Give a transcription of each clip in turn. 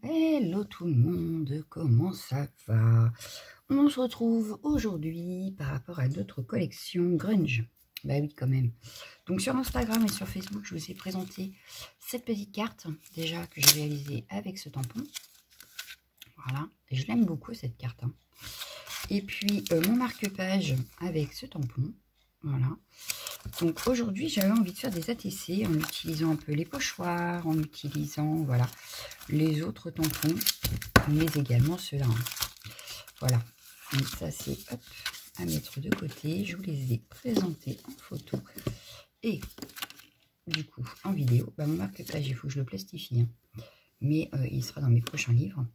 Hello tout le monde, comment ça va? On se retrouve aujourd'hui par rapport à notre collection grunge. Bah oui, quand même. Donc sur Instagram et sur Facebook, je vous ai présenté cette petite carte déjà que j'ai réalisée avec ce tampon. Voilà, et je l'aime beaucoup cette carte. Hein. Et puis mon marque-page avec ce tampon. Voilà. Donc aujourd'hui, j'avais envie de faire des ATC en utilisant un peu les pochoirs, en utilisant voilà les autres tampons, mais également ceux-là. Hein. Voilà. Donc ça, c'est à mettre de côté. Je vous les ai présentés en photo et du coup en vidéo. Bah, mon marque-page, il faut que je le plastifie, hein. Mais il sera dans mes prochains livres.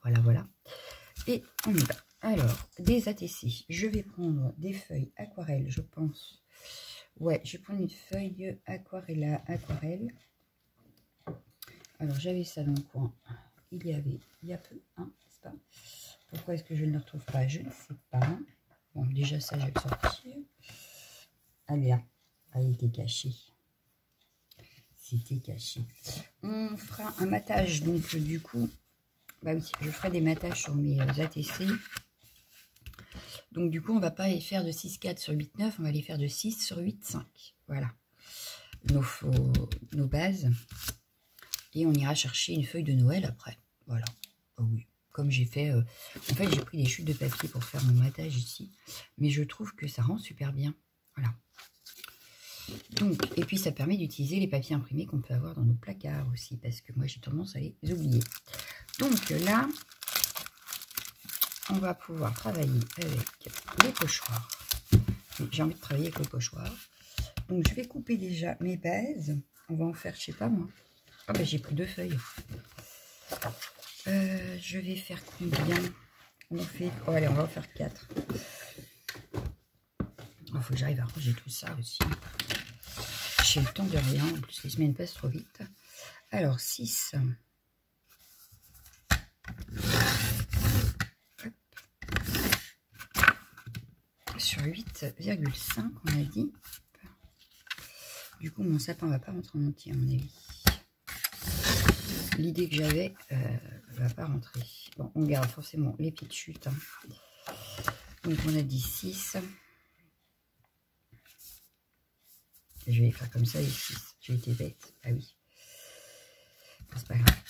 Voilà, voilà. Et on y va. Alors, des ATC. Je vais prendre des feuilles aquarelles, je pense. Ouais, je vais prendre une feuille aquarelle. Alors, j'avais ça dans le coin. Il y a peu, hein, n'est-ce pas? Pourquoi est-ce que je ne le retrouve pas? Je ne sais pas. Bon, déjà, ça, je vais le sortir. Allez, là. Ah, il était caché. C'était caché. On fera un matage, donc, du coup, bah oui, je ferai des matages sur mes ATC. Donc, du coup, on ne va pas les faire de 6,4 sur 8,9, on va les faire de 6 sur 8,5. Voilà. Nos bases. Et on ira chercher une feuille de Noël après. Voilà. Oh oui. Comme j'ai fait... en fait, j'ai pris des chutes de papier pour faire mon matage ici. Mais je trouve que ça rend super bien. Voilà. Donc, et puis ça permet d'utiliser les papiers imprimés qu'on peut avoir dans nos placards aussi. Parce que moi, j'ai tendance à les oublier. Donc là... on va pouvoir travailler avec les pochoirs. J'ai envie de travailler avec le pochoir. Donc, je vais couper déjà mes bases. On va en faire, je sais pas moi. Ah ben, j'ai pris 2 feuilles. Je vais faire combien? On fait... oh, allez, on va en faire 4. Il faut que j'arrive à ranger tout ça aussi. J'ai le temps de rien. En plus, les semaines passent trop vite. Alors, 6... sur 8,5 on a dit. Du coup mon sapin va pas rentrer en entier à mon avis. L'idée que j'avais va pas rentrer. Bon, on garde forcément les petites chutes. Hein. Donc on a dit 6. Je vais faire comme ça les 6. J'ai été bête. Ah oui. C'est pas grave.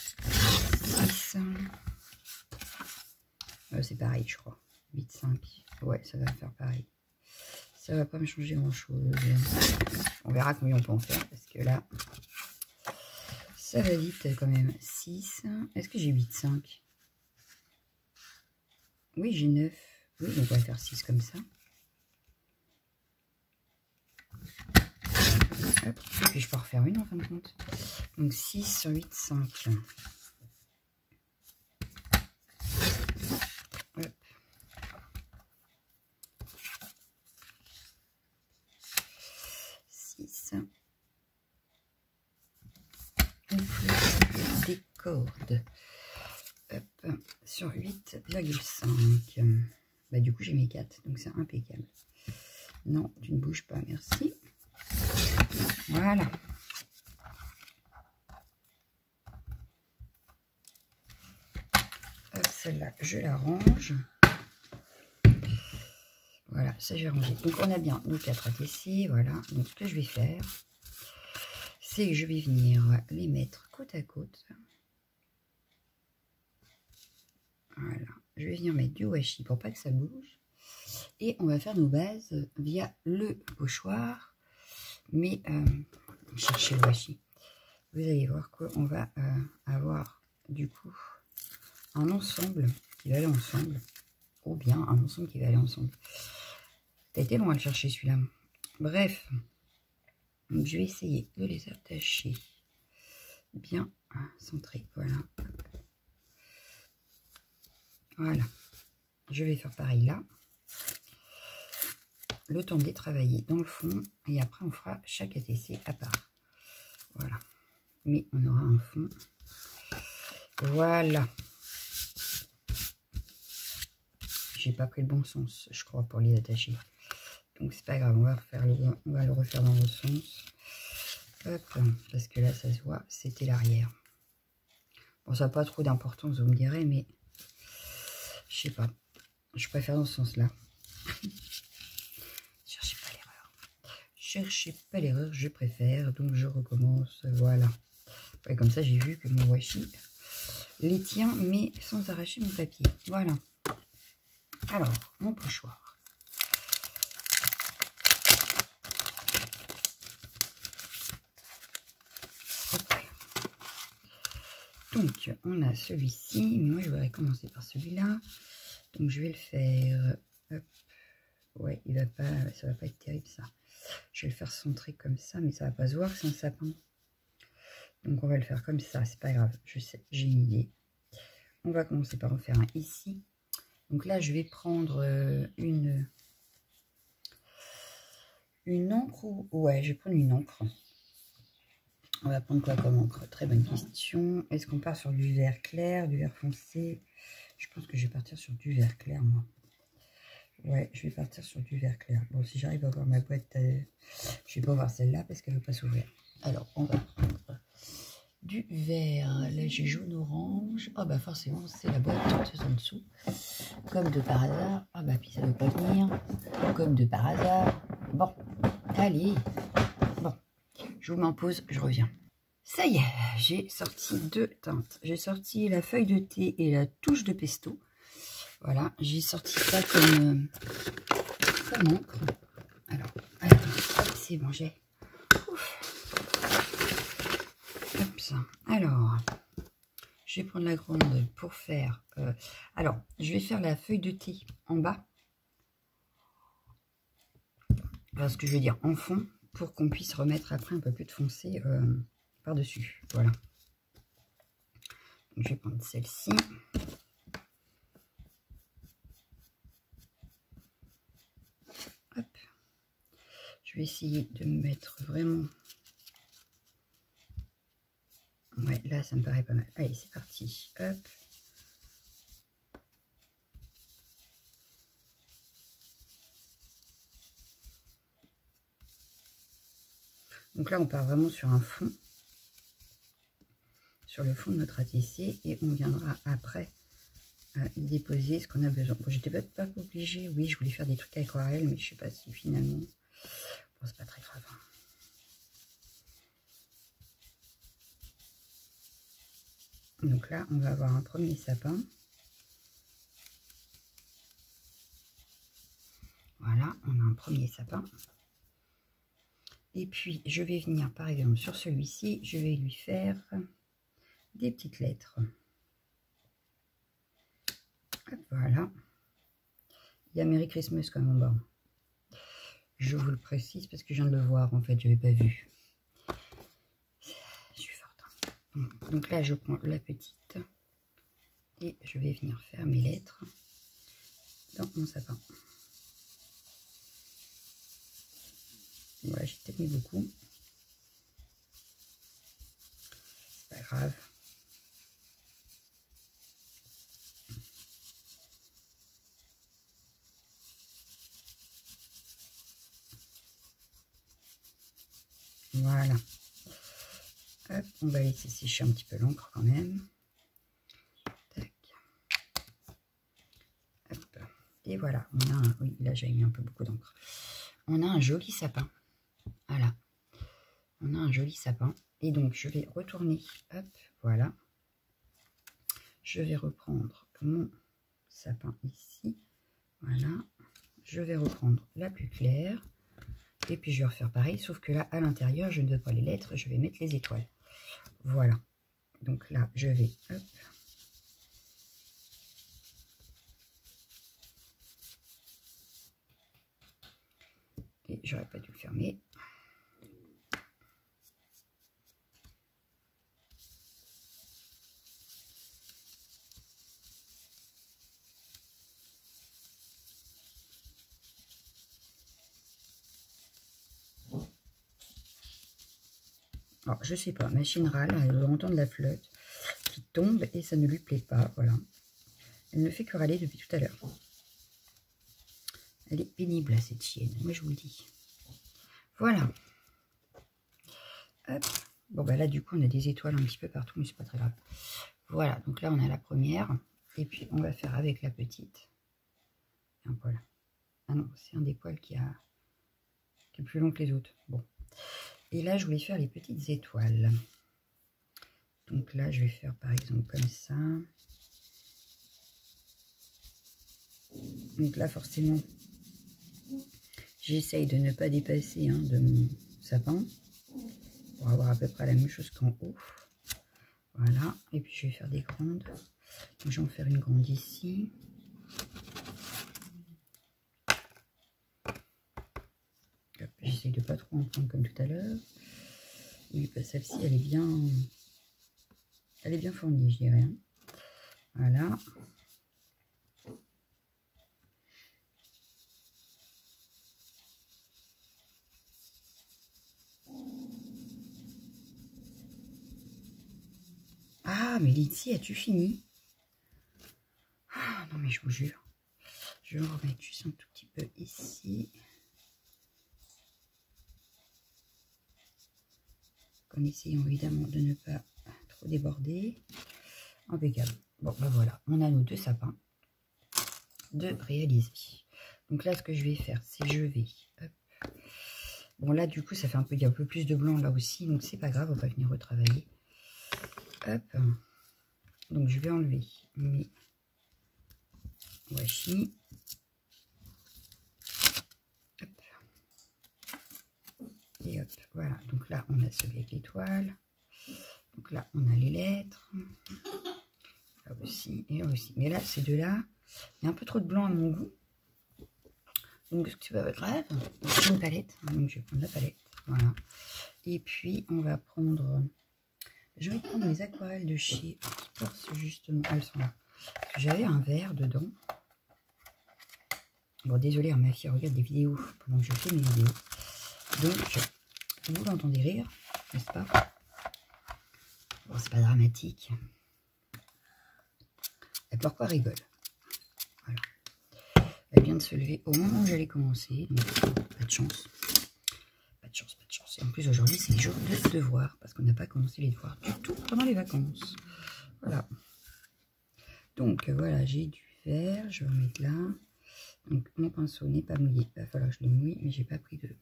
6. C'est pareil je crois. 8, 5. Ouais, ça va faire pareil. Ça va pas me changer grand chose. On verra combien on peut en faire parce que là, ça va vite quand même. 6. Est-ce que j'ai 8, 5? Oui, j'ai 9. Oui, donc on va faire 6 comme ça. Hop. Et puis je peux refaire une en fin de compte. Donc 6 sur 8, 5. Hop. 6. Des cordes. Hop. Sur 8,5. Bah, du coup, j'ai mes 4. Donc, c'est impeccable. Non, tu ne bouges pas. Merci. Voilà. Celle-là, je la range. Voilà, ça j'ai rangé. Donc on a bien nos 4 ATC, voilà. Donc ce que je vais faire, c'est que je vais venir les mettre côte à côte. Voilà, je vais venir mettre du washi pour pas que ça bouge. Et on va faire nos bases via le pochoir. Mais cherchez le washi. Vous allez voir qu'on va avoir du coup un ensemble qui va aller ensemble. Ou bien un ensemble qui va aller ensemble. Ça a été long à le chercher celui-là. Bref, donc je vais essayer de les attacher bien centrés. Voilà. Voilà. Je vais faire pareil là. le temps de les travailler dans le fond. Et après, on fera chaque ATC à part. Voilà. Mais on aura un fond. Voilà. J'ai pas pris le bon sens, je crois, pour les attacher. Donc c'est pas grave, on va le refaire dans le sens. Hop, parce que là ça se voit, c'était l'arrière. Bon, ça n'a pas trop d'importance, vous me direz, mais je sais pas. Je préfère dans ce sens-là. Cherchez pas l'erreur. Cherchez pas l'erreur, je préfère. Donc je recommence, voilà. Ouais, comme ça j'ai vu que mon washi les tient, mais sans arracher mon papier. Voilà. Alors, mon pochoir. Okay. Donc, on a celui-ci. Moi, je voudrais commencer par celui-là. Donc, je vais le faire. Hop. Ouais, il va pas, ça va pas être terrible, ça. Je vais le faire centrer comme ça, mais ça va pas se voir, c'est un sapin. Donc, on va le faire comme ça. C'est pas grave, je sais, j'ai une idée. On va commencer par en faire un ici. Donc là, je vais prendre une encre. Ouais, je vais prendre une encre. On va prendre quoi comme encre? Très bonne question. Est-ce qu'on part sur du vert clair, du vert foncé? Je pense que je vais partir sur du vert clair, moi. Ouais, je vais partir sur du vert clair. Bon, si j'arrive à voir ma boîte, je vais pas voir celle-là parce qu'elle ne veut pas s'ouvrir. Alors, on va prendre du vert. Là, j'ai jaune-orange. Ah bah forcément, c'est la boîte tout en dessous. Comme de par hasard. Ah bah puis ça ne veut pas venir. Comme de par hasard. Bon, allez. Bon, je vous mets en pause, je reviens. Ça y est, j'ai sorti deux teintes. J'ai sorti la feuille de thé et la touche de pesto. Voilà, j'ai sorti ça comme encre. Alors, c'est bon, j'ai. Hop, ça. Alors, je vais prendre la grande pour faire. Alors, je vais faire la feuille de thé en bas. Enfin, ce que je veux dire en fond, pour qu'on puisse remettre après un peu plus de foncé par-dessus. Voilà. Donc, je vais prendre celle-ci. Hop. Je vais essayer de me mettre vraiment. Ouais, là, ça me paraît pas mal. Allez, c'est parti. Hop. Donc là, on part vraiment sur un fond. Sur le fond de notre ATC. Et on viendra après y déposer ce qu'on a besoin. Bon, j'étais pas obligée. Oui, je voulais faire des trucs à aquarelle, mais je sais pas si finalement... Bon, c'est pas très grave. Donc là, on va avoir un premier sapin. Voilà, on a un premier sapin. Et puis, je vais venir, par exemple, sur celui-ci, je vais lui faire des petites lettres. Hop, voilà. Il y a Merry Christmas quand même en bas. Je vous le précise parce que je viens de le voir, en fait, je n'avais pas vu. Je suis forte. Donc là, je prends la petite et je vais venir faire mes lettres dans mon sapin. Voilà, j'ai peut-être mis beaucoup. C'est pas grave. Voilà. Hop, on va laisser sécher un petit peu l'encre quand même. Tac. Hop. Et voilà, on a un... Oui, là j'avais mis un peu beaucoup d'encre. On a un joli sapin. Voilà. On a un joli sapin. Et donc, je vais retourner. Hop, voilà. Je vais reprendre mon sapin ici. Voilà. Je vais reprendre la plus claire. Et puis, je vais refaire pareil. Sauf que là, à l'intérieur, je ne veux pas les lettres. Je vais mettre les étoiles. Voilà. Donc là, je vais... Hop. Et j'aurais pas dû le fermer. Alors, je sais pas, machine râle, elle doit entendre la flotte qui tombe et ça ne lui plaît pas, voilà. Elle ne fait que râler depuis tout à l'heure. Elle est pénible, là, cette chienne, moi je vous le dis. Voilà. Hop. Bon, bah là, du coup, on a des étoiles un petit peu partout, mais c'est pas très grave. Voilà, donc là, on a la première. Et puis, on va faire avec la petite. Un poil. Ah non, c'est un des poils qui est plus long que les autres. Bon. Et là, je voulais faire les petites étoiles. Donc là, je vais faire par exemple comme ça. Donc là, forcément, j'essaye de ne pas dépasser de mon sapin pour avoir à peu près la même chose qu'en haut. Voilà. Et puis, je vais faire des grandes. Donc, je vais en faire une grande ici. J'essaye de pas trop en prendre comme tout à l'heure. Et puis, celle-ci, elle est bien fournie, je dirais. Voilà. Ah, mais Lizzie, as-tu fini? Ah, non, mais je vous jure. Je vais en remettre juste un tout petit peu ici. En essayant évidemment de ne pas trop déborder. Impeccable. Bon, ben voilà, on a nos deux sapins de réaliser. Donc là, ce que je vais faire, c'est je vais... Hop. Bon, là, du coup, ça fait il y a un peu plus de blanc là aussi, donc c'est pas grave, on va venir retravailler. Hop. Donc, je vais enlever mes washi. Hop. Et hop, voilà. Donc là, on a celui avec l'étoile. Donc là, on a les lettres. Là aussi, et là aussi. Mais là, ces deux-là, il y a un peu trop de blanc à mon goût. Donc, c'est pas grave. J'ai une palette. Donc, je vais prendre la palette. Voilà. Et puis, on va prendre... Je vais prendre les aquarelles de chez Force, justement. Elles sont là. J'avais un verre dedans. Bon, désolé, ma fille regarde des vidéos pendant que je fais mes vidéos. Donc, vous l'entendez rire, n'est-ce pas? Bon, c'est pas dramatique. Elle pleure pas, rigole. Voilà. Elle vient de se lever au moment où j'allais commencer. Donc, pas de chance. Pas de chance, pas de chance. Et en plus, aujourd'hui, c'est les jours de devoirs. Parce qu'on n'a pas commencé les devoirs du tout pendant les vacances. Voilà. Donc, voilà, j'ai du vert. Je vais remettre là. Donc, mon pinceau n'est pas mouillé. Il va falloir que je le mouille, mais j'ai pas pris de...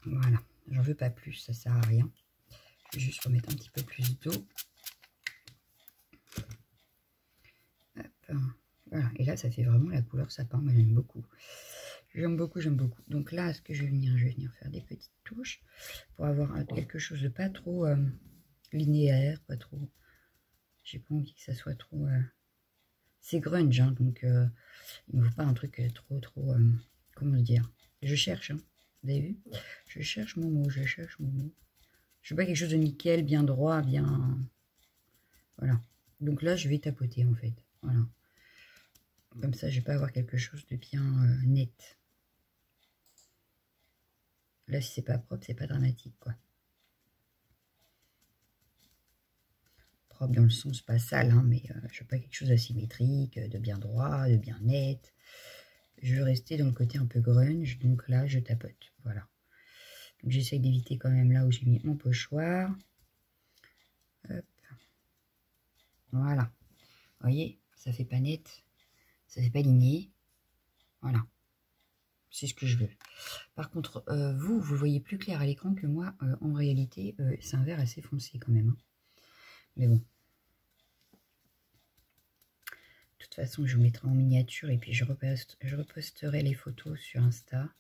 Voilà. J'en veux pas plus, ça sert à rien. Je vais juste remettre un petit peu plus d'eau. Voilà, et là ça fait vraiment la couleur sapin, moi j'aime beaucoup. J'aime beaucoup, j'aime beaucoup. Donc là, ce que je vais venir faire des petites touches pour avoir quelque chose de pas trop linéaire, pas trop... J'ai pas envie que ça soit trop... C'est grunge, hein, donc il ne faut pas un truc trop... comment dire? Je cherche, hein, vous avez vu? Je cherche mon mot, je cherche mon mot. Je veux pas quelque chose de nickel, bien droit, bien... Voilà. Donc là, je vais tapoter en fait. Voilà. Comme ça, je vais pas avoir quelque chose de bien net. Là, si c'est pas propre, c'est pas dramatique, quoi. Propre dans le sens pas sale, hein, mais je veux pas quelque chose d'asymétrique, de bien droit, de bien net. Je veux rester dans le côté un peu grunge, donc là, je tapote. Voilà. Donc j'essaye d'éviter quand même là où j'ai mis mon pochoir. Hop. Voilà. Vous voyez, ça fait pas net, ça fait pas ligné. Voilà. C'est ce que je veux. Par contre, vous voyez plus clair à l'écran que moi. En réalité, c'est un vert assez foncé quand même. Hein. Mais bon. De toute façon, je vous mettrai en miniature et puis je reposterai les photos sur Insta.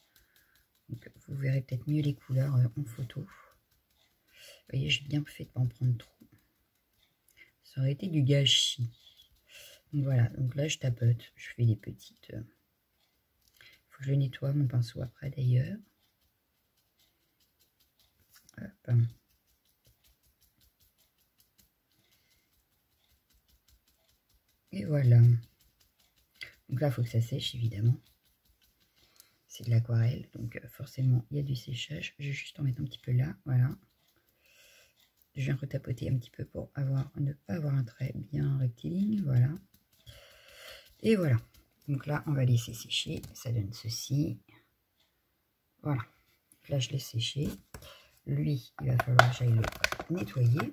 Donc, vous verrez peut-être mieux les couleurs en photo. Vous voyez, j'ai bien fait de ne pas en prendre trop. Ça aurait été du gâchis. Donc voilà, donc là, je tapote. Je fais des petites... Faut que je nettoie mon pinceau après d'ailleurs. Hop. Et voilà. Donc là, il faut que ça sèche, évidemment. c'est de l'aquarelle, donc forcément il y a du séchage. Je vais juste en mettre un petit peu là, voilà. Je viens retapoter un petit peu pour ne pas avoir un trait bien rectiligne, voilà. Et voilà. Donc là, on va laisser sécher. Ça donne ceci. Voilà. Là, je l'ai séché. Lui, il va falloir que j'aille le nettoyer.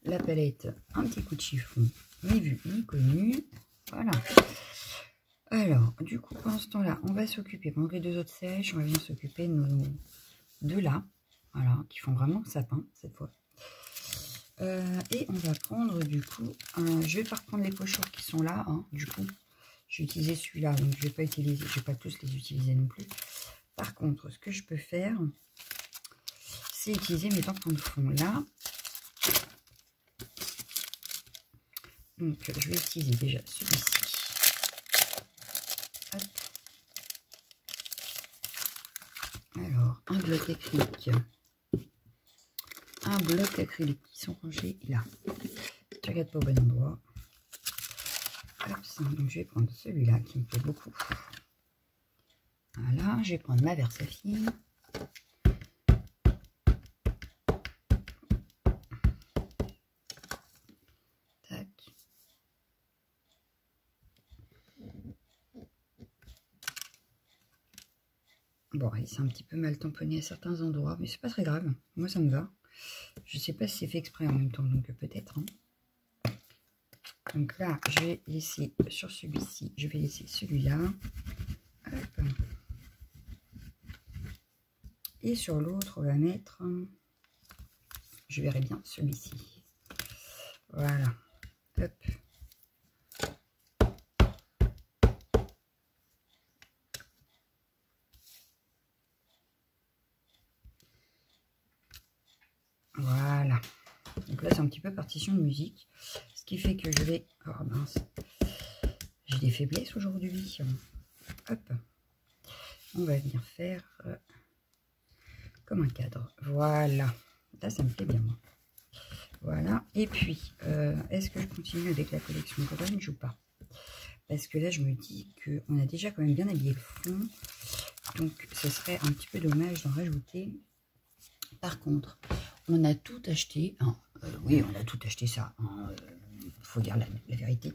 La palette, un petit coup de chiffon, ni vu ni connu. Voilà. Alors, du coup, pendant ce temps-là, on va s'occuper, pendant que les deux autres sèchent, on va venir s'occuper de nos deux là. Voilà, qui font vraiment sapin cette fois. Et on va prendre du coup, je vais pas reprendre les pochoirs qui sont là, hein, du coup. J'ai utilisé celui-là, donc je vais pas utiliser, je vais pas tous les utiliser non plus. Par contre, ce que je peux faire, c'est utiliser mes tampons de fond là. Donc je vais utiliser déjà celui-ci. Alors, un bloc acrylique. Un bloc acrylique qui sont rangés là. Je regarde pas au bon endroit. Hop, donc je vais prendre celui-là qui me plaît beaucoup. Voilà, je vais prendre ma Versafine. Tac. Bon, c'est un petit peu mal tamponné à certains endroits, mais c'est pas très grave. Moi, ça me va. Je sais pas si c'est fait exprès en même temps, donc peut-être. Hein. Donc là, je vais laisser sur celui-ci, je vais laisser celui-là. Et sur l'autre, on va mettre, je verrai bien celui-ci. Voilà. Hop. Voilà. Donc là, c'est un petit peu partition de musique. Ce qui fait que je vais... Oh mince. J'ai des faiblesses aujourd'hui. Hop. On va venir faire comme un cadre. Voilà. Là, ça me plaît bien, moi. Voilà. Et puis, est-ce que je continue avec la collection Grunge ou pas? Parce que là, je me dis qu'on a déjà quand même bien habillé le fond. Donc, ce serait un petit peu dommage d'en rajouter. Par contre, on a tout acheté. Hein, oui, on a tout acheté ça. Hein, faut dire la vérité.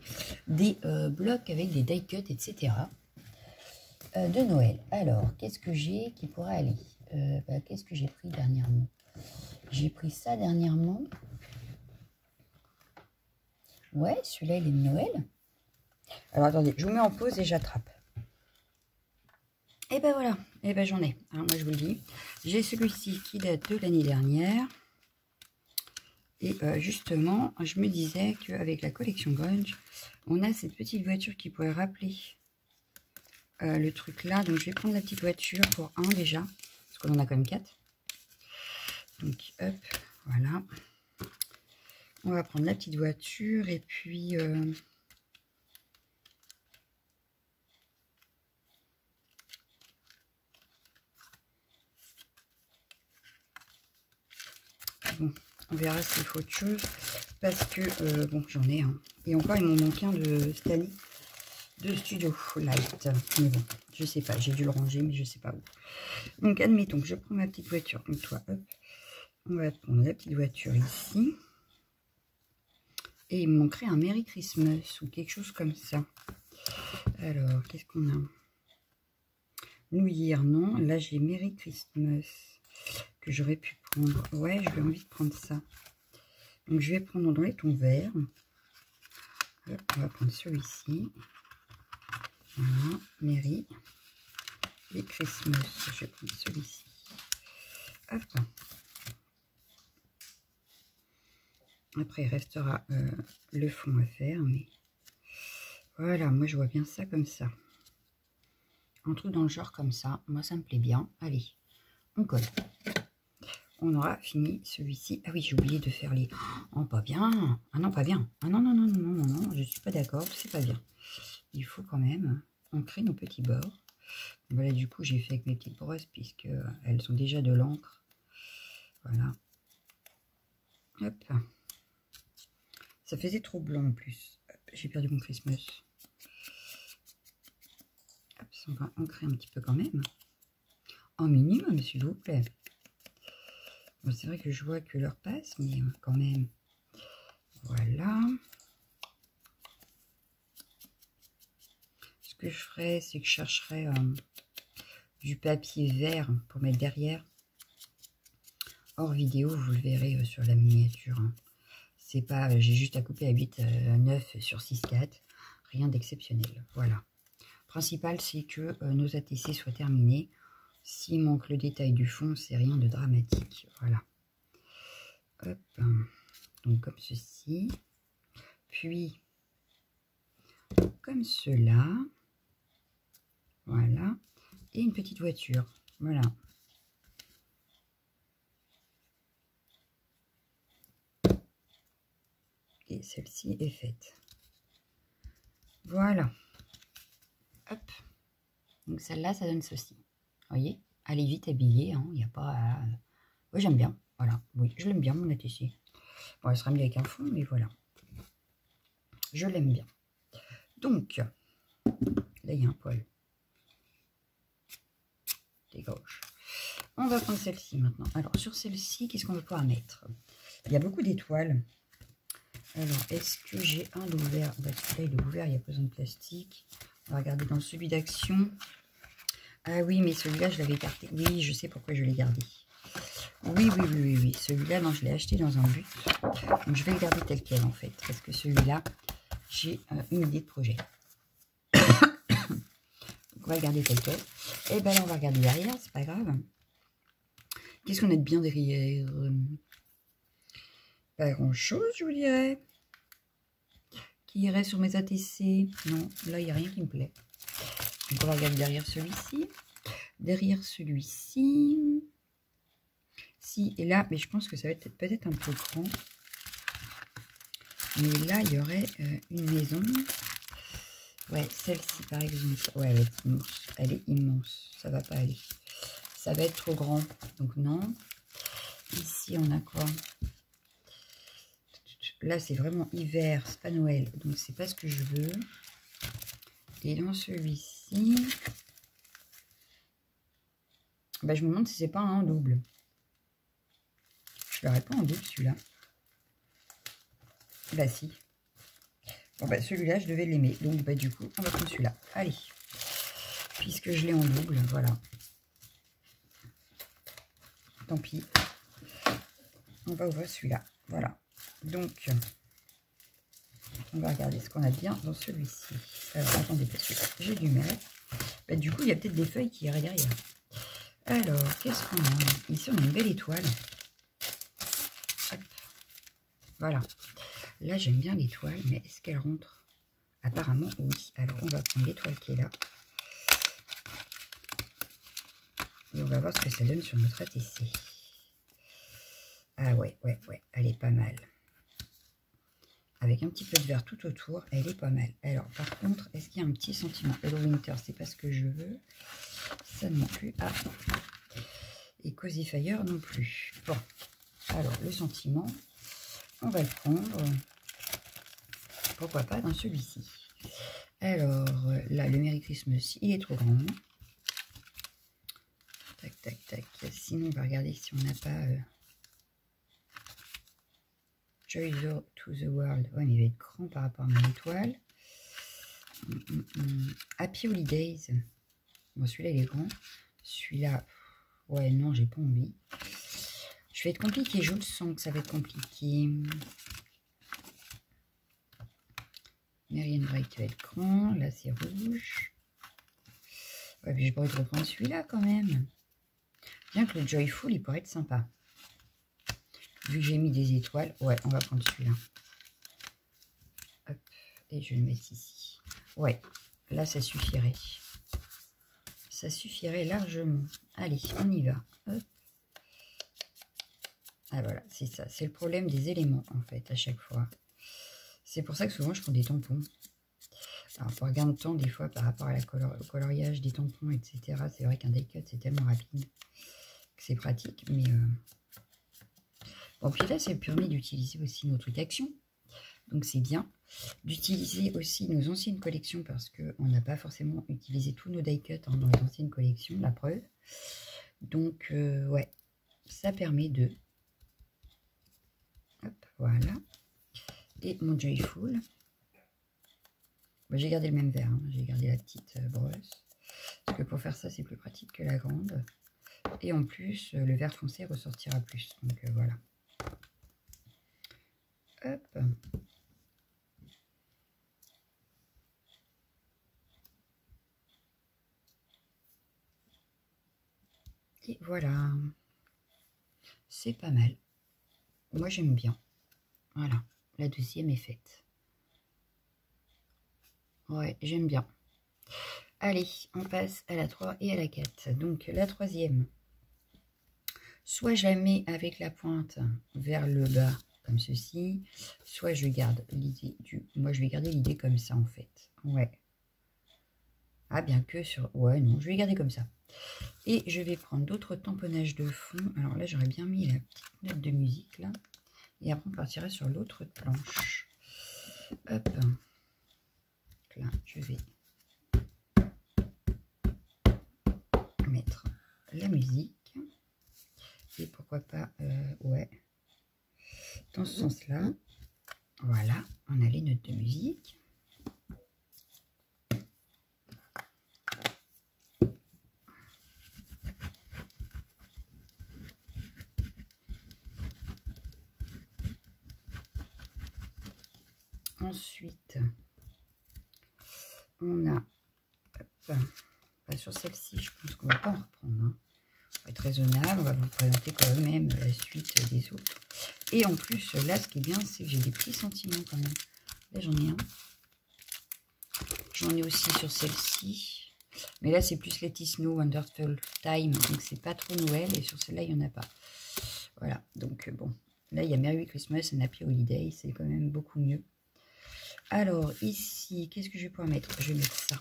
Des blocs avec des die cuts, etc. De Noël. Alors, qu'est-ce que j'ai qui pourrait aller? Qu'est-ce que j'ai pris dernièrement? J'ai pris ça dernièrement. Ouais, celui-là, il est de Noël. Alors, attendez, je vous mets en pause et j'attrape. Et ben voilà, et ben j'en ai. Alors, moi, je vous le dis. J'ai celui-ci qui date de l'année dernière. Et justement, je me disais qu'avec la collection Grunge, on a cette petite voiture qui pourrait rappeler le truc là. Donc, je vais prendre la petite voiture pour un déjà, parce qu'on en a quand même 4. Donc, hop, voilà. On va prendre la petite voiture et puis... bon, on verra s'il faut autre chose. Parce que, bon, j'en ai un. Et encore, il m'en manque un de Stanley de Studio Light. Mais bon, je sais pas. J'ai dû le ranger, mais je sais pas où. Donc, admettons que je prends ma petite voiture. Donc, toi, hop. On va prendre la petite voiture ici. Et il me manquerait un Merry Christmas ou quelque chose comme ça. Alors, qu'est-ce qu'on a? New Year, non. Là, j'ai Merry Christmas que j'aurais pu prendre. Ouais, j'avais envie de prendre ça. Donc, je vais prendre dans les tons verts. On va prendre celui-ci. Voilà, Merry et Christmas. Je vais prendre celui-ci. Hop. Après, il restera le fond à faire. Mais voilà, moi, je vois bien ça comme ça. Un truc dans le genre comme ça. Moi, ça me plaît bien. Allez, on colle. On aura fini celui-ci. Ah oui, j'ai oublié de faire les... Oh, pas bien. Ah non, pas bien. Ah non, non, non, non, non, non, je suis pas d'accord. C'est pas bien. Il faut quand même ancrer nos petits bords. Voilà, du coup, j'ai fait avec mes petites brosses puisque elles sont déjà de l'encre. Voilà. Hop. Ça faisait trop blanc en plus. J'ai perdu mon Christmas. Hop, on va ancrer un petit peu quand même. En minimum, s'il vous plaît. Bon, c'est vrai que je vois que l'heure passe, mais quand même. Voilà. Ce que je ferai, c'est que je chercherai du papier vert pour mettre derrière. Hors vidéo, vous le verrez sur la miniature. Hein. C'est pas, j'ai juste à couper à 8, 9 sur 6, 4. Rien d'exceptionnel. Voilà. Principal, c'est que nos ATC soient terminés. S'il manque le détail du fond, c'est rien de dramatique. Voilà. Hop. Donc comme ceci. Puis, comme cela. Voilà. Et une petite voiture. Voilà. Et celle-ci est faite. Voilà. Hop. Donc celle-là, ça donne ceci. Vous voyez? Elle est vite habillée. Il n'y a pas à... Oui, j'aime bien. Voilà. Oui, je l'aime bien, mon ATC. Bon, elle sera mieux avec un fond, mais voilà. Je l'aime bien. Donc, là, il y a un poil. Dégage. On va prendre celle-ci maintenant. Alors, sur celle-ci, qu'est-ce qu'on va pouvoir mettre? Il y a beaucoup d'étoiles. Alors, est-ce que j'ai un ouvert? Bah, celui-là, il est ouvert, il n'y a pas besoin de plastique. On va regarder dans celui d'action. Ah oui, mais celui-là, je l'avais écarté. Oui, je sais pourquoi je l'ai gardé. Oui. Celui-là, non, je l'ai acheté dans un but. Donc, je vais le garder tel quel, en fait. Parce que celui-là, j'ai une idée de projet. Donc, on va le garder tel quel. Et ben là, on va regarder derrière, c'est pas grave. Qu'est-ce qu'on a de bien derrière? Pas grand-chose, je vous dirais. Qui irait sur mes ATC? Non, là, il n'y a rien qui me plaît. Donc, on va regarder derrière celui-ci. Derrière celui-ci. Si, et là, mais je pense que ça va être peut-être un peu grand. Mais là, il y aurait une maison. Ouais, celle-ci, par exemple. Ouais, elle est immense. Elle est immense. Ça va pas aller. Ça va être trop grand. Donc, non. Ici, on a quoi? Là, c'est vraiment hiver. C'est pas Noël. Donc, c'est pas ce que je veux. Et dans celui-ci... Bah, je me demande si c'est pas un double. Je l'aurais pas en double, celui-là. Bah, si. Bon, bah, celui-là, je devais l'aimer. Donc, bah, du coup, on va prendre celui-là. Allez. Puisque je l'ai en double, voilà. Tant pis. On va ouvrir celui-là. Voilà. Donc, on va regarder ce qu'on a bien dans celui-ci. Alors, attendez, parce que j'ai du mal. Bah, du coup, il y a peut-être des feuilles qui iraient derrière. Alors, qu'est-ce qu'on a? Ici, on a une belle étoile. Hop. Voilà. Là, j'aime bien l'étoile, mais est-ce qu'elle rentre? Apparemment, oui. Alors, on va prendre l'étoile qui est là. Et on va voir ce que ça donne sur notre ATC. Ah ouais, elle est pas mal. Avec un petit peu de vert tout autour, elle est pas mal. Alors, par contre, est-ce qu'il y a un petit sentiment? Hello Winter, c'est pas ce que je veux. Ça non plus. Ah. Et Cozy Fire non plus. Bon. Alors, le sentiment, on va le prendre. Pourquoi pas dans celui-ci. Alors, là, le Merry Christmas, il est trop grand. Tac, tac, tac. Sinon, on va regarder si on n'a pas... Joy to the World. Ouais, mais il va être grand par rapport à mon étoile. Happy Holidays. Bon, celui-là, il est grand. Celui-là, ouais, non, j'ai pas envie. Je vais être compliqué. Je le sens que ça va être compliqué. Marianne Bright va être grand. Là, c'est rouge. Ouais, mais je pourrais te reprendre celui-là quand même. Bien que le Joyful, il pourrait être sympa. Vu que j'ai mis des étoiles, ouais, on va prendre celui-là. Hop, et je vais le mettre ici. Ouais, là, ça suffirait. Ça suffirait largement. Allez, on y va. Hop. Ah, voilà, c'est ça. C'est le problème des éléments, en fait, à chaque fois. C'est pour ça que souvent, je prends des tampons. Alors, pour regarder le temps, des fois, par rapport à au coloriage des tampons, etc., c'est vrai qu'un die cut, c'est tellement rapide que c'est pratique, mais... Bon, puis là, ça permet d'utiliser aussi nos trucs action. Donc, c'est bien. d'utiliser aussi nos anciennes collections parce qu'on n'a pas forcément utilisé tous nos die cuts dans les anciennes collections, la preuve. Donc, ouais, ça permet de... Hop, voilà. Et mon Joyful. Bon, j'ai gardé le même verre, hein. J'ai gardé la petite brosse. Parce que pour faire ça, c'est plus pratique que la grande. Et en plus, le vert foncé ressortira plus. Donc, voilà. Hop. Et voilà. C'est pas mal. Moi, j'aime bien. Voilà. La deuxième est faite. Ouais, j'aime bien. Allez, on passe à la 3 et à la 4. Donc, la troisième. Soit je la mets avec la pointe vers le bas, comme ceci. Soit je garde l'idée du... Moi, je vais garder l'idée comme ça, en fait. Ouais. Ah, bien que sur... Ouais, non, je vais garder comme ça. Et je vais prendre d'autres tamponnages de fond. Alors là, j'aurais bien mis la petite note de musique, là. Et après, on partira sur l'autre planche. Hop. Là, je vais mettre la musique. Et pourquoi pas, ouais, dans ce sens-là. Voilà, on a les notes de musique. Ensuite, on a, hop, bah sur celle-ci, je pense qu'on va pas en reprendre. Hein. On va être raisonnable, on va vous présenter quand même la suite des autres. Et en plus, là, ce qui est bien, c'est que j'ai des petits sentiments quand même. Là, j'en ai un. J'en ai aussi sur celle-ci. Mais là, c'est plus Let It Snow, Wonderful Time. Donc, c'est pas trop Noël. Et sur celle-là, il n'y en a pas. Voilà. Donc, bon. Là, il y a Merry Christmas and Happy Holiday. C'est quand même beaucoup mieux. Alors, ici, qu'est-ce que je vais pouvoir mettre? Je vais mettre ça.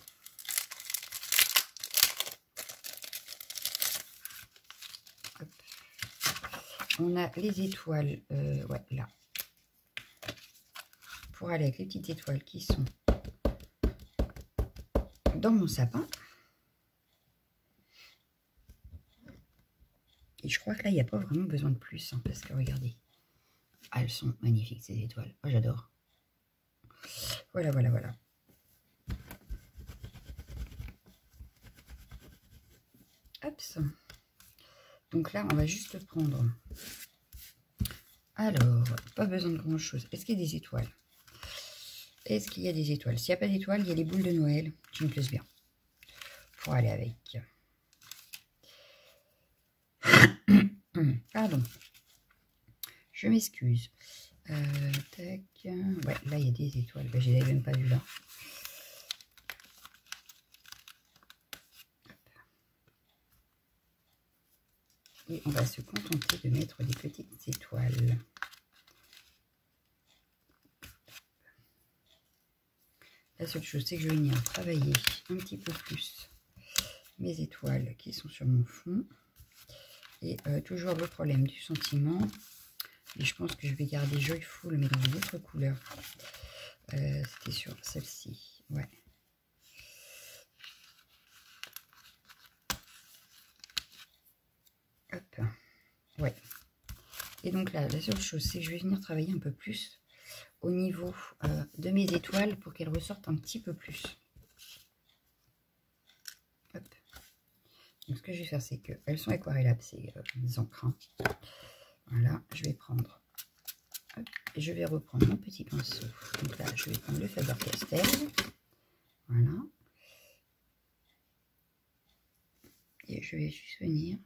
Hop. On a les étoiles. Ouais, là. Pour aller avec les petites étoiles qui sont dans mon sapin. Et je crois que là, il n'y a pas vraiment besoin de plus. Hein, parce que, regardez. Ah, elles sont magnifiques, ces étoiles. Oh, j'adore. Voilà, voilà, voilà. Hop. Donc là, on va juste prendre. Alors, pas besoin de grand chose. Est-ce qu'il y a des étoiles? Est-ce qu'il y a des étoiles? S'il n'y a pas d'étoiles, il y a les boules de Noël qui me plaisent bien. Pour aller avec. Pardon. Je m'excuse. Tac. Ouais, là, il y a des étoiles. Ben, je ne les avais même pas vues là. Et on va se contenter de mettre des petites étoiles. La seule chose, c'est que je vais venir travailler un petit peu plus mes étoiles qui sont sur mon fond. Et toujours le problème du sentiment. Et je pense que je vais garder Joyful, mais dans une autre couleur. C'était sur celle-ci. Ouais. Hop. Ouais. Et donc là, la seule chose, c'est que je vais venir travailler un peu plus au niveau de mes étoiles pour qu'elles ressortent un petit peu plus. Hop. Donc ce que je vais faire, c'est qu'elles sont aquarellables, ces encres. Hein. Voilà, je vais prendre. Hop, et je vais reprendre mon petit pinceau. Donc là, je vais prendre le Faber-Castell. Voilà. Et je vais juste venir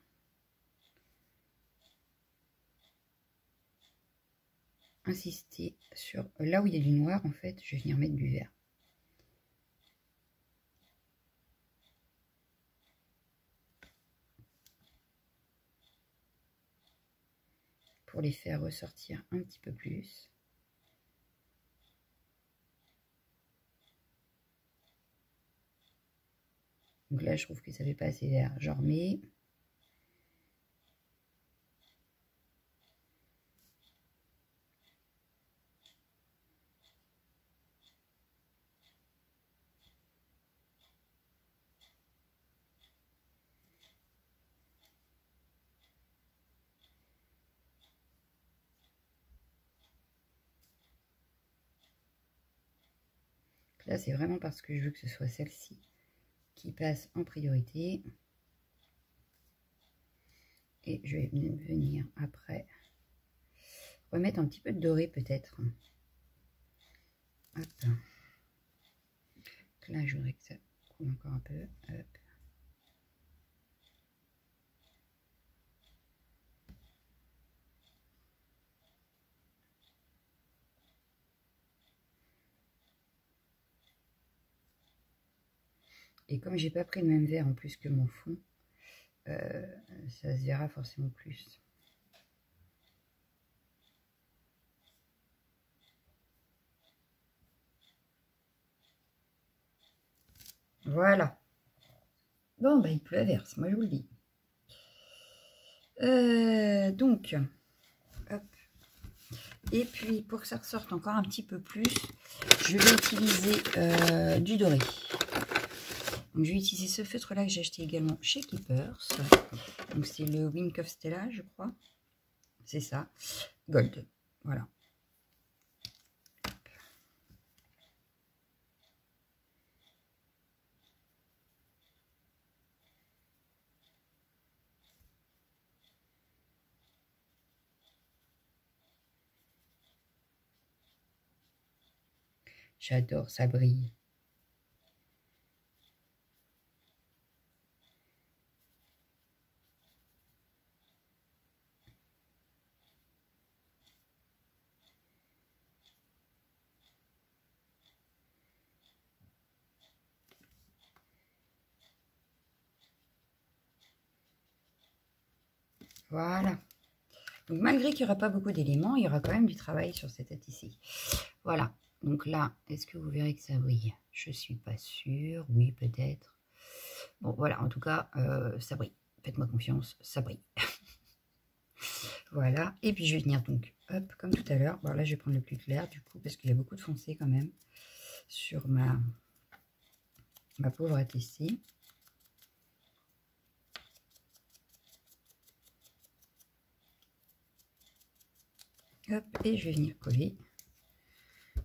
insister sur là où il y a du noir, en fait, je vais venir mettre du vert. Pour les faire ressortir un petit peu plus. Donc là, je trouve que ça fait pas assez vert. Je remets. Là, c'est vraiment parce que je veux que ce soit celle-ci qui passe en priorité. Et je vais venir après remettre un petit peu de doré peut-être. Hop. Là, je voudrais que ça coule encore un peu. Hop. Et comme j'ai pas pris le même verre en plus que mon fond, ça se verra forcément plus. Voilà. Bon, bah il pleut à verse, moi je vous le dis. Donc, hop. Et puis pour que ça ressorte encore un petit peu plus, je vais utiliser du doré. Donc je vais utiliser ce feutre là que j'ai acheté également chez Keepers. Donc c'est le Wink of Stella, je crois. C'est ça. Gold. Voilà. J'adore, ça brille. Voilà. Donc malgré qu'il n'y aura pas beaucoup d'éléments, il y aura quand même du travail sur cette tête ici. Voilà. Donc là, est-ce que vous verrez que ça brille? Je ne suis pas sûre. Oui, peut-être. Bon, voilà. En tout cas, ça brille. Faites-moi confiance, ça brille. Voilà. Et puis, je vais venir donc, hop, comme tout à l'heure. Bon, là, je vais prendre le plus clair, du coup, parce qu'il y a beaucoup de foncé quand même sur ma pauvre ici. Hop, et je vais venir coller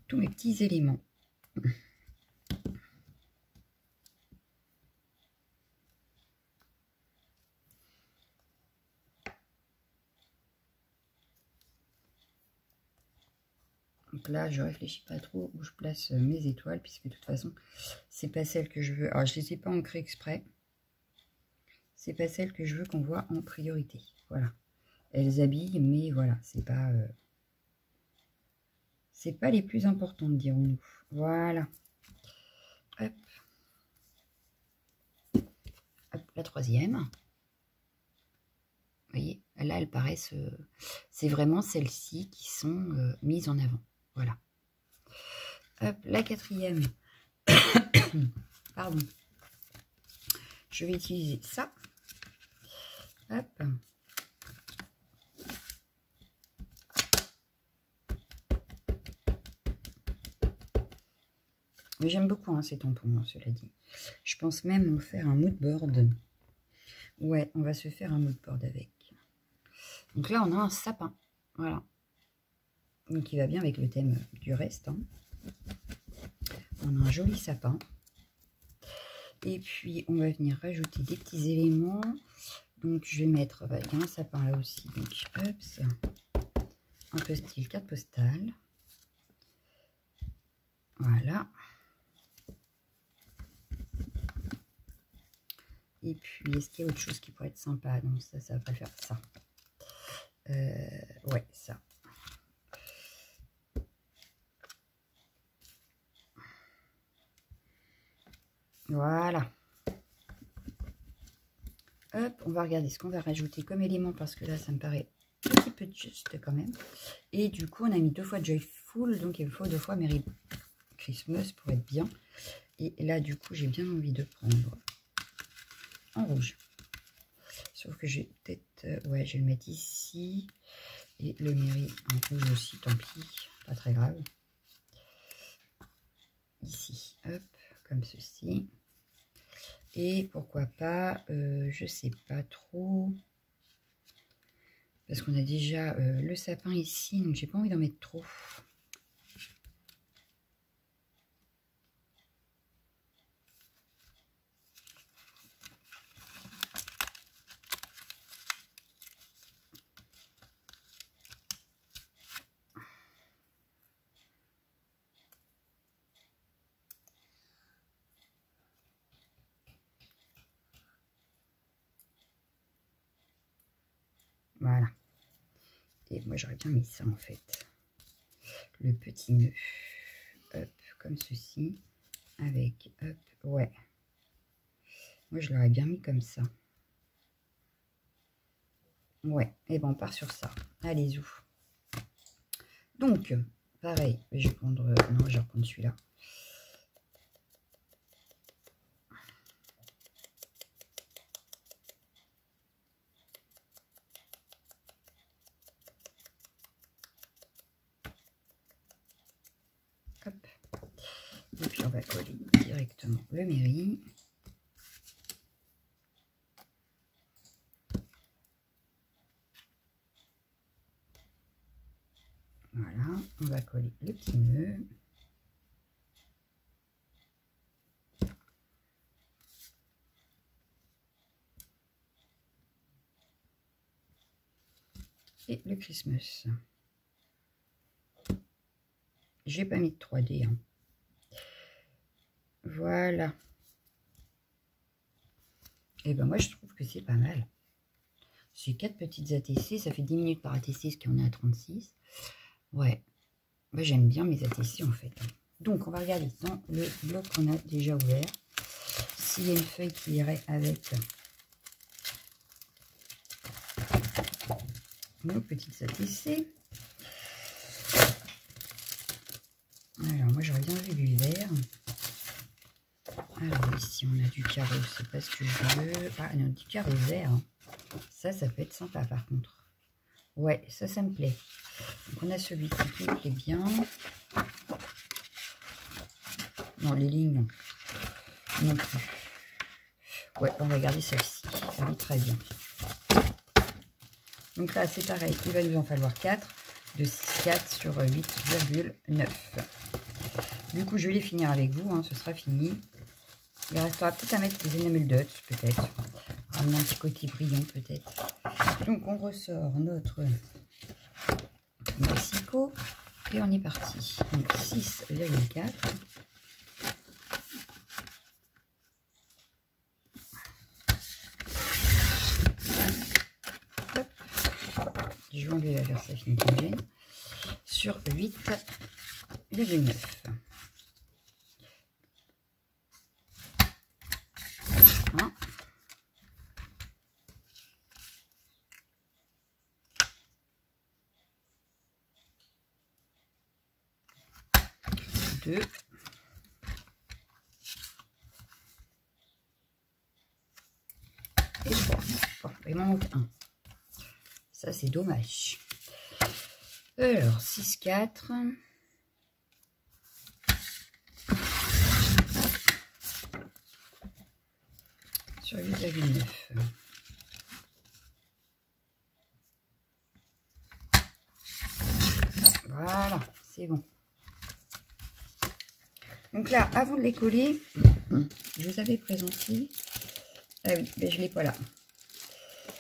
tous mes petits éléments. Donc là, je réfléchis pas trop où je place mes étoiles, puisque de toute façon, c'est pas celle que je veux. Alors, je les ai pas ancrées exprès. C'est pas celle que je veux qu'on voit en priorité. Voilà. Elles habillent, mais voilà, c'est pas les plus importantes, dirons-nous. Voilà. Hop. Hop, la troisième. Vous voyez, là, elles paraissent... c'est vraiment celles-ci qui sont mises en avant. Voilà. Hop, la quatrième. Pardon. Je vais utiliser ça. Hop. Mais j'aime beaucoup ces tampons, hein, cela dit. Je pense même en faire un mood board. Ouais, on va se faire un mood board avec. Donc là, on a un sapin. Voilà. Donc il va bien avec le thème du reste. Hein. On a un joli sapin. Et puis, on va venir rajouter des petits éléments. Donc, je vais mettre, il y a un sapin là aussi. Donc, hop, ça. Un peu style carte postale. Voilà. Et puis, est-ce qu'il y a autre chose qui pourrait être sympa? Non, ça va pas le faire. Ça. Ouais, ça. Voilà. Hop, on va regarder ce qu'on va rajouter comme élément parce que là, ça me paraît un petit peu juste quand même. Et du coup, on a mis 2 fois Joyful, donc il me faut 2 fois Merry Christmas pour être bien. Et là, du coup, j'ai bien envie de prendre en rouge. Sauf que j'ai peut-être... ouais, je vais le mettre ici. Et le Merry en rouge aussi, tant pis. Pas très grave. Ici, hop, comme ceci. Et pourquoi pas, je sais pas trop. Parce qu'on a déjà le sapin ici, donc j'ai pas envie d'en mettre trop. Voilà. Et moi, j'aurais bien mis ça, en fait. Le petit nœud. Hop, comme ceci. Avec, hop, ouais. Moi, je l'aurais bien mis comme ça. Ouais, et ben on part sur ça. Allez, zou. Donc, pareil, je vais prendre... non, je vais reprendre celui-là. Hop. Et puis, on va coller directement le mairie. Voilà, on va coller le petit nœud. Et le Christmas. J'ai pas mis de 3D. Hein. Voilà. Et ben moi je trouve que c'est pas mal. C'est 4 petites ATC, ça fait 10 minutes par ATC, ce qui en est à 36. Ouais. Moi j'aime bien mes ATC en fait. Donc on va regarder dans le bloc qu'on a déjà ouvert. S'il y a une feuille qui irait avec nos petites ATC. Alors moi j'aurais bien vu du vert. Alors ici on a du carreau, c'est pas ce que je veux. Ah non, du carreau vert. Ça peut être sympa par contre. Ouais, ça me plaît. Donc on a celui-ci qui me plaît bien. Non, les lignes non. Non plus. Ouais, on va garder celle-ci. Elle est très bien. Donc là c'est pareil, il va nous en falloir 4. De 6,4 sur 8,9. Du coup je vais les finir avec vous, hein, ce sera fini. Il restera peut-être à mettre des enamel dots, peut-être. Ramener un petit côté brillant, peut-être. Donc, on ressort notre Mexico. Et on est parti. Donc, 6,4. Je vais enlever la verse fine sur 8,9. 2 et 3. Bon, il m'en manque un. Ça, c'est dommage. Alors, 6, 4. Sur 8,9. Voilà, c'est bon. Donc là, avant de les coller, je vous avais présenté. Ah oui, mais je ne l'ai pas là.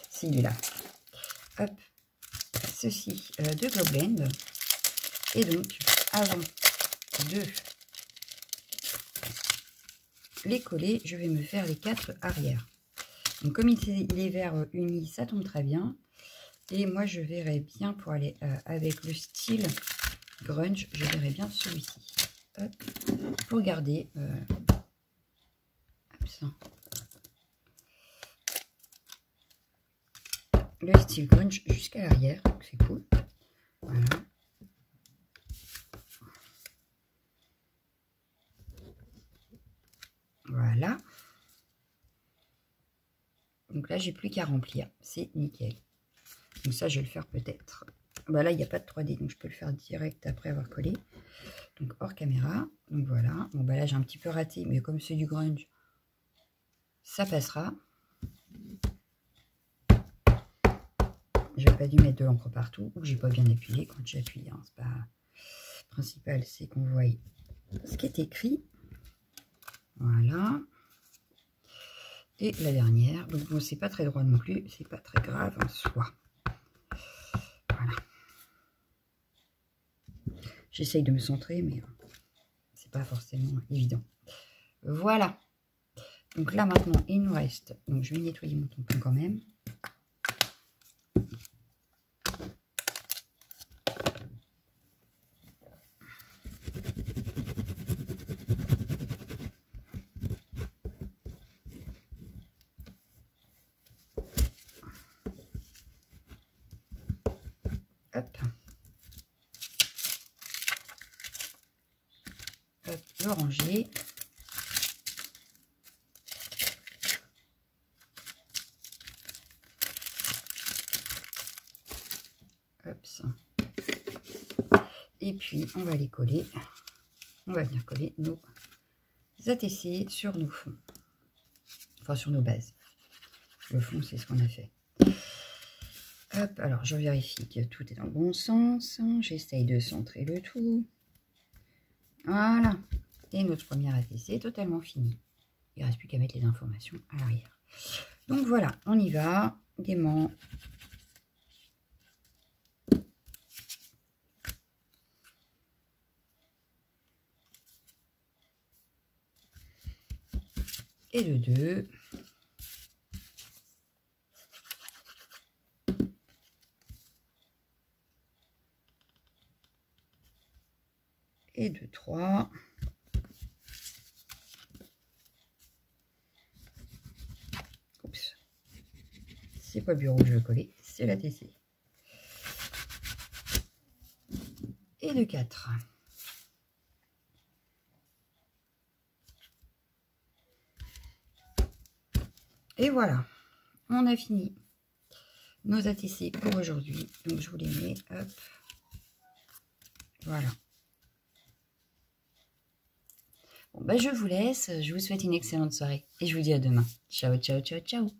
Si, il est là. Hop. Ceci de Glow Blend. Et donc, avant de les coller, je vais me faire les 4 arrières. Donc, comme il est vert uni, ça tombe très bien. Et moi, je verrais bien pour aller avec le style grunge, je verrais bien celui-ci. Pour garder le style grunge jusqu'à l'arrière, donc c'est cool. Voilà. Voilà. Donc là, j'ai plus qu'à remplir. C'est nickel. Donc ça, je vais le faire peut-être. Bah là, il n'y a pas de 3D, donc je peux le faire direct après avoir collé. Donc hors caméra. Donc voilà. Bon bah là, j'ai un petit peu raté, mais comme c'est du grunge, ça passera. J'ai pas dû mettre de l'encre partout, ou j'ai pas bien appuyé quand j'ai appuyé. Hein. C'est pas le principal, c'est qu'on voit ce qui est écrit. Voilà. Et la dernière. Donc bon, c'est pas très droit non plus, c'est pas très grave en soi. Voilà. J'essaye de me centrer, mais c'est pas forcément évident. Voilà. Donc là maintenant, il nous reste. Donc je vais nettoyer mon tampon quand même. Hop. Hop, l'oranger. Hop, ça. Et puis, on va les coller. On va venir coller nos ATC sur nos fonds. Enfin, sur nos bases. Le fond, c'est ce qu'on a fait. Hop, alors je vérifie que tout est dans le bon sens. J'essaye de centrer le tout. Voilà. Et notre première ATC est totalement finie. Il ne reste plus qu'à mettre les informations à l'arrière. Donc voilà, on y va gaiement. Et le 2. Et de 3. Oups. C'est pas le bureau que je veux coller, c'est la TC. Et de 4. Et voilà, on a fini nos ATC pour aujourd'hui. Donc je vous les mets, hop, voilà. Bon, bah, je vous laisse, je vous souhaite une excellente soirée et je vous dis à demain. Ciao, ciao, ciao, ciao.